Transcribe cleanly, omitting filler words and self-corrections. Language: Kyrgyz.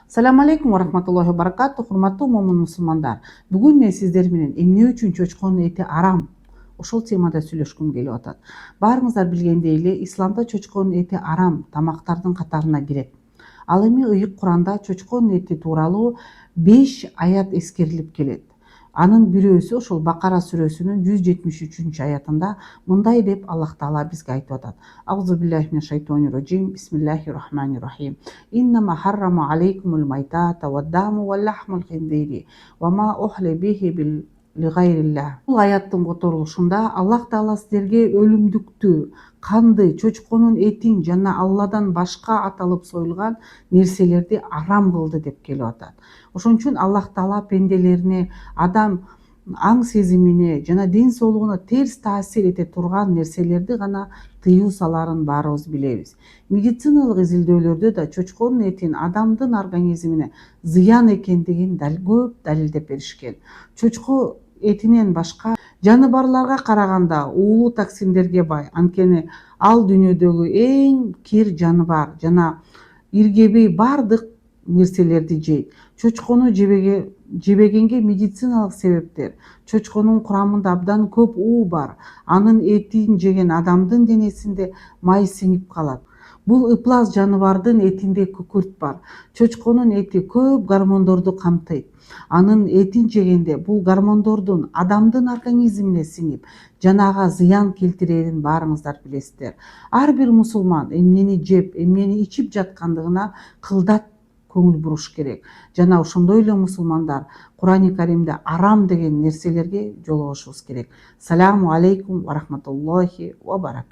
Салам алейкум ва рахматуллахи ва баракатух. Урматтуу момун мусулмандар. Бүгүн мен сиздер менен эмне үчүн чочконун эти арам ошол темада сүйлөшкүм келип атат. Баарыңыздар билгендей эле исламда чочконун эти арам тамактардын катарына кирет. Ал эми ыйык Куранда чочконун эти тууралуу 5 аят эскерилип келет. Анын бирөөсү ошол Бакара сүрөсүнүн 173 аятында мындай деп Аллах Таала бизге айтып атат. Аузу биллахи минаш шайтонир раджим. Бисмиллахир рахманир рахим. Иннама харрама алейкумул майтата вад-даму вал-лахмул хиндири ва ма ухли бихи ligayrillah. Бул аяттын которулушунда Аллах Таала силерге өлүмдүктү, канды, чочконун этин жана Алладан башка аталып союлган нерселерди арам кылды деп келип атат. Ошон үчүн Аллах Таала пенделерине адам аң сезимине жана ден соолугуна терс таасир эте турган нерселерди гана тыюу саларын баарыбыз билебиз. Медициналык изилдөөлөрдө да чочконун этин адамдын организмине зыян экендигин көп далилдеп беришкен. Чочко этинен башка жаныбарларга караганда уулуу токсиндерге бай, анткени ал дүйнөдөгү эң кир жаныбар жана иргебей бардык нерселерди жейт. Чочкону жебегенге медициналык себептер. Чочконун курамында абдан көп уу бар. Анын этин жеген адамдын денесинде май сиңип калат. Бул ыплас жаныбардын этинде күкүрт бар. Чочконун эти көп гормондорду камтыйт. Анын этин жегенде бул гормондордун адамдын организмине сиңип, жанага зыян келтирерин баарыңыздар билесиздер. Ар бир мусулман эмнени жеп, эмнени ичип жаткандыгына кылдат көңүл буруш керек. Жана ошондой эле мусулмандар Курани Каримде арам деген нерселерге жолугушубуз керек. Саламу алейкум ва рахматуллахи ва баракатух.